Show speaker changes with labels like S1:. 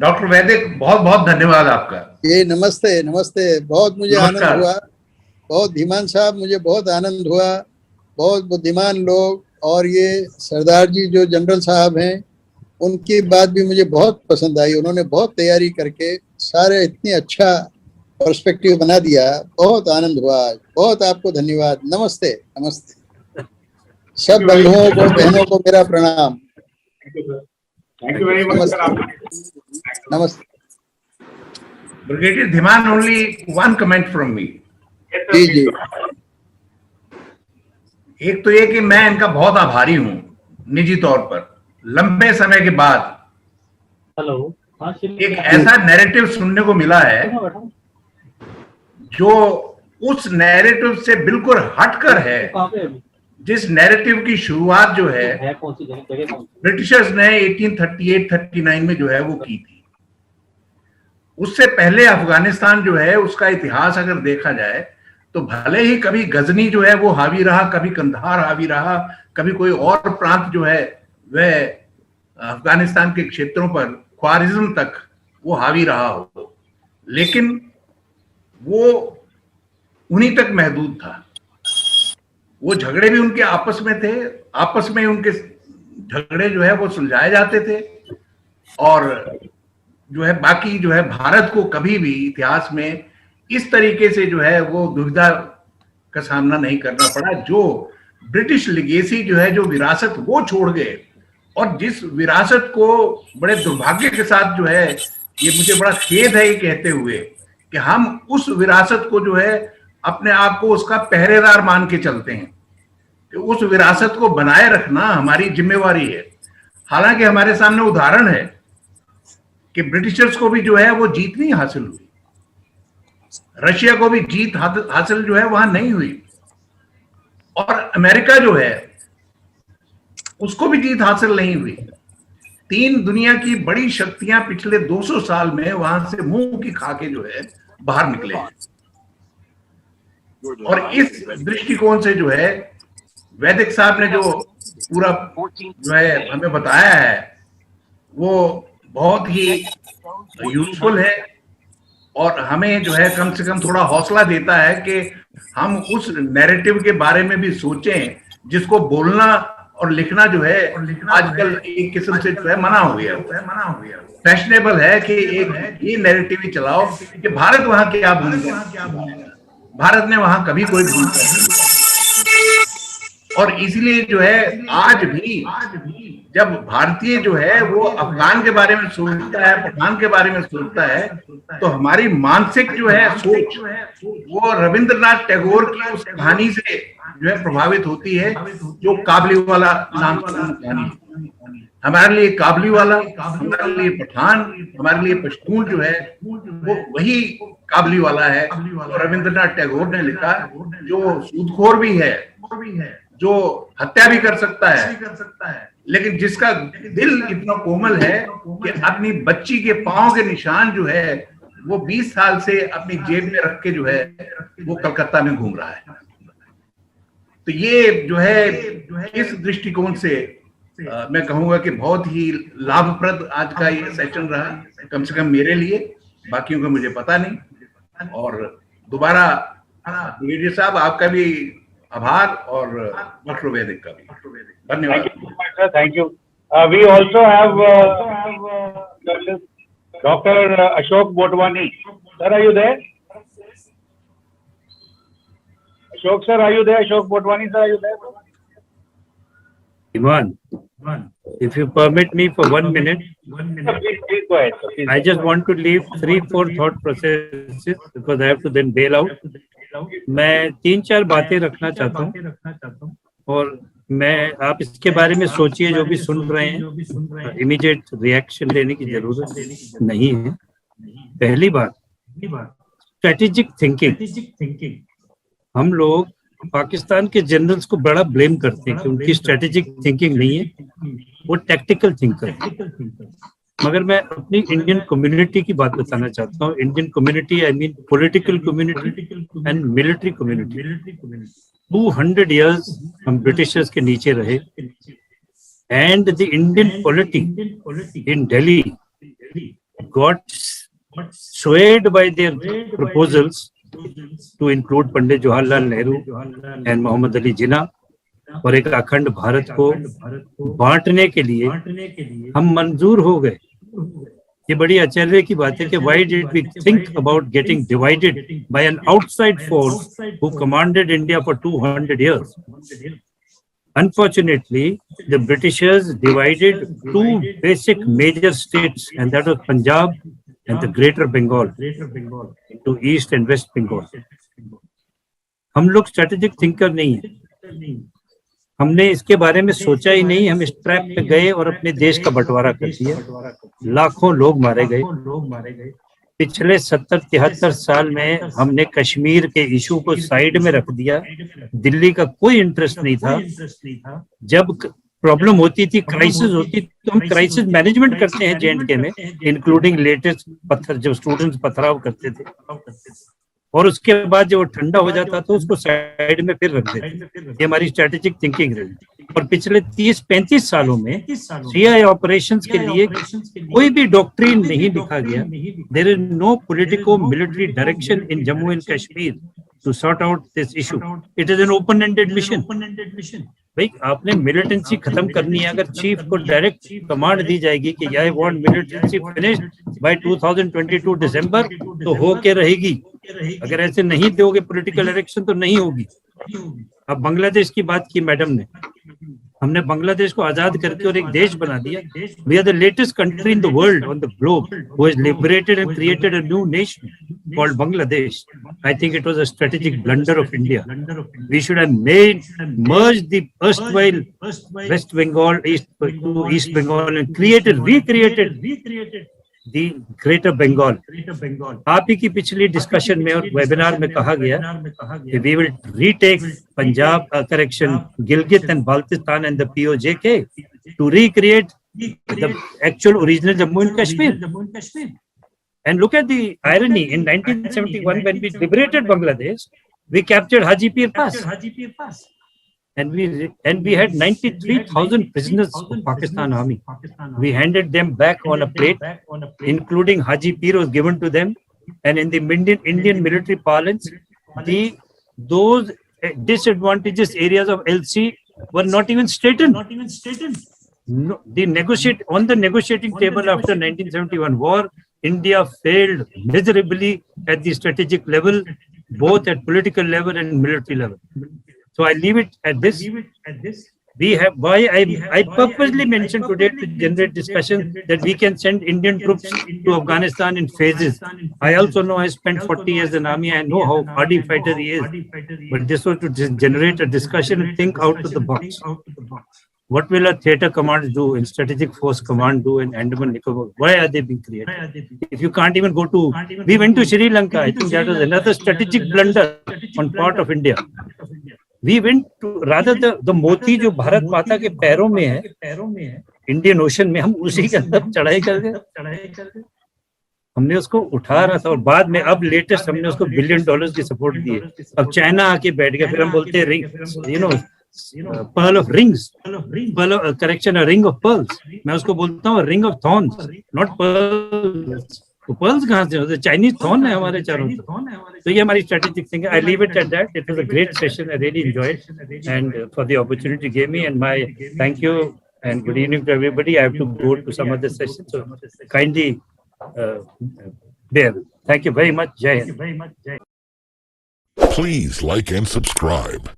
S1: Doctor वैदिक, बहुत बहुत धन्यवाद आपका।
S2: ये नमस्ते नमस्ते, बहुत मुझे आनंद हुआ, बहुत धीमान साहब, मुझे बहुत आनंद हुआ। बहुत बुद्धिमान लोग, और ये सरदार जी जो जनरल साहब हैं, उनकी बात भी मुझे बहुत पसंद आई। उन्होंने बहुत तैयारी करके सारे इतनी अच्छा पर्सपेक्टिव बना दिया। बहुत आनंद हुआ आज। बहुत आपको धन्यवाद। नमस्ते नमस्ते। सब बंधुओं को, बहनों को मेरा प्रणाम।
S3: Thank you very much sir.
S2: नमस्ते।
S1: Brigadier Dhiman, only one comment from me.
S2: जी जी।
S1: एक तो ये कि मैं इनका बहुत आभारी हूं निजी तौर पर, लंबे समय के बाद एक ऐसा नैरेटिव सुनने को मिला है जो उस नैरेटिव से बिल्कुल हटकर है, जिस नैरेटिव की शुरुआत जो है ब्रिटिशर्स ने 1838-39 में जो है वो की थी। उससे पहले अफगानिस्तान जो है उसका इतिहास अगर देखा जाए तो भले ही कभी गजनी जो है वो हावी रहा, कभी कंधार हावी रहा, कभी कोई और प्रांत जो है वह अफगानिस्तान के क्षेत्रों पर ख्वारिज्म तक वो हावी रहा हो, लेकिन वो उन्हीं तक महदूद था। वो झगड़े भी उनके आपस में थे, आपस में उनके झगड़े जो है वो सुलझाए जाते थे, और जो है बाकी जो है भारत को कभी भी इतिहास में इस तरीके से जो है वो दुविधा का सामना नहीं करना पड़ा। जो ब्रिटिश लिगेसी जो है, जो विरासत वो छोड़ गए, और जिस विरासत को बड़े दुर्भाग्य के साथ जो है, ये मुझे बड़ा खेद है ये कहते हुए कि हम उस विरासत को जो है अपने आप को उसका पहरेदार मान के चलते हैं कि उस विरासत को बनाए रखना हमारी जिम्मेवारी है। हालांकि हमारे सामने उदाहरण है कि ब्रिटिशर्स को भी जो है वो जीत नहीं हासिल हुई, रशिया को भी जीत हासिल जो है वहां नहीं हुई, और अमेरिका जो है उसको भी जीत हासिल नहीं हुई। तीन दुनिया की बड़ी शक्तियां पिछले 200 साल में वहां से मुंह की खाके जो है बाहर निकले हैं। और इस दृष्टिकोण से जो है वैदिक साहब ने जो पूरा जो है हमें बताया है वो बहुत ही यूजफुल है, और हमें जो है कम से कम थोड़ा हौसला देता है कि हम उस नैरेटिव के बारे में भी सोचें जिसको बोलना और लिखना जो है आजकल एक किस्म से जो है मना हो गया, फैशनेबल है कि एक ये नैरेटिव ही चलाओ कि भारत वहां क्या भूमिका, भारत ने वहां कभी कोई भूमिका नहीं। और इसलिए जो है आज भी जब भारतीय जो है वो अफगान के बारे में सोचता है, पठान के बारे में सोचता है, तो हमारी मानसिक जो है सोच वो रविंद्रनाथ टैगोर की उस कहानी से जो है प्रभावित होती है, जो काबुलीवाला नाम की कहानी है। हमारे लिए काबुलीवाला, हमारे लिए पठान, हमारे लिए पश्तून जो है वो वही काबुलीवाला है, और रविंद्रनाथ टैगोर ने लिखा जो सूदखोर भी है, जो हत्या भी कर सकता है, लेकिन जिसका दिल इतना कोमल है कि अपनी बच्ची के पांव के निशान जो है वो 20 साल से अपनी जेब में रख के जो है वो कलकत्ता में घूम रहा है। तो ये जो है इस दृष्टिकोण से मैं कहूंगा कि बहुत ही लाभप्रद आज का ये सेशन रहा, कम से कम मेरे लिए, बाकियों का मुझे पता नहीं। और दोबारा ब्रिगेडियर साहब आपका भी आभार, और डॉक्टर वैदिक का भी धन्यवाद।
S3: Thank you. We also have doctor Ashok Motwani. Sir are you there? Ashok sir are you there? Ashok Motwani sir are you there?
S4: Iman, if you permit me for 1 minute,
S3: please go ahead.
S4: I just want to leave 3-4 thought processes because I have to then bail out. मैं 3-4 बातें रखना चाहता हूँ, और मैं आप इसके बारे में सोचिए, जो भी सुन रहे हैं इमीडिएट रिएक्शन लेने की जरूरत नहीं है। पहली बात, स्ट्रेटेजिक थिंकिंग। हम लोग पाकिस्तान के जनरल्स को बड़ा ब्लेम करते हैं कि उनकी स्ट्रेटेजिक थिंकिंग नहीं है, वो टैक्टिकल थिंकर है। मगर मैं अपनी इंडियन कम्युनिटी की बात बताना चाहता हूँ। Indian community, I mean political community and military community. 200 years हम ब्रिटिशर्स के नीचे रहे, and the Indian polity in Delhi got swayed by their proposals to include Pandit Jawaharlal Nehru and Mohammad Ali Jinnah और एक अखंड भारत को बांटने के लिए हम मंजूर हो गए। ये बड़ी आश्चर्य की बात है कि why did we think about getting divided by an outside force who commanded India for 200 years? Unfortunately, the Britishers divided two basic major states, and that was Punjab and the Greater Bengal, into East and West Bengal. हम लोग strategic thinker नहीं है, हमने इसके बारे में सोचा ही नहीं, हम इस ट्रैप पे गए और अपने देश का बंटवारा कर दिया। लाखों लोग मारे गए। पिछले 70-73 साल में हमने कश्मीर के इशू को साइड में रख दिया। दिल्ली का कोई इंटरेस्ट नहीं था। जब प्रॉब्लम होती थी, क्राइसिस होती, तो हम क्राइसिस मैनेजमेंट करते हैं जे&के में, इंक्लूडिंग लेटेस्ट पत्थर, जब स्टूडेंट्स पथराव करते थे, और उसके बाद जब वो ठंडा हो जाता तो उसको साइड में फिर रख देते। ये हमारी स्ट्रेटेजिक थिंकिंग रही। और पिछले 30-35 सालों में सीआई ऑपरेशंस के लिए कोई भी डॉक्ट्रिन नहीं लिखा गया। There is no politico military direction in Jammu and Kashmir to sort out this issue. It is an open ended mission. भाई आपने मिलिटेंसी खत्म करनी है, अगर चीफ को डायरेक्ट कमांड दी जाएगी कि I want militancy finished by 2022 December, तो हो के रहेगी। अगर ऐसे नहीं दोगे पॉलिटिकल डायरेक्शन तो नहीं होगी। अब बांग्लादेश की बात की मैडम ने, हमने बांग्लादेश को आजाद करके और एक देश बना दिया। We are the latest country in the world on the globe who has liberated and created a new nation called Bangladesh. I think it was a strategic blunder of India. We should have merged the erstwhile West Bengal, East Bengal and recreated the Greater Bengal. आप ही की पिछली discussion में और webinar में कहा गया कि we will retake Punjab, Gilgit and Baltistan and the POJK to recreate the actual original Jammu and Kashmir. And look at the irony, in 1971 when we liberated Bangladesh, we captured Hajipir Pass. And we had 93,000 prisoners of Pakistan Army. We handed them back on a plate, including Hajipir was given to them. And in the Indian military parlance, those disadvantaged areas of LC were not even straightened. No, on the negotiating table after 1971 war, India failed miserably at the strategic level, both at political level and military level. So I leave it at this. We have I purposely mentioned today to generate discussion that we can send Indian troops to Afghanistan in phases. I also know I spent 40 years in army. I know how hardy fighter he is. But this was to generate a discussion and think out of the box. What will a theater command do and strategic force command do in Andaman Nicobar? Why are they being created? If you can't even go to, we went to Sri Lanka. I think that was another strategic blunder on part of India. We went to rather the मोती जो भारत माता के पैरों में है, Indian ocean में, हम उसी के अंदर चढ़ाई कर गए। हमने उसको उठा रहा था और बाद में अब लेटेस्ट हमने उसको $1 बिलियन की सपोर्ट दी है। अब चाइना आके बैठ गया, फिर हम बोलते हैं ring, pearl of rings, a ring of pearls. मैं उसको बोलता हूँ ring of thorns, not pearls. तो pearls कहाँ से होते? Chinese thorn है हमारे चारों तरफ। तो ये हमारी strategic thing है। I leave it at that. It was a great session. I really enjoyed, and for the opportunity you gave me, and my thank you and good evening to everybody. I have to go to some other session, so kindly bear. Thank you very much. Jai Hind.
S5: Please like and subscribe.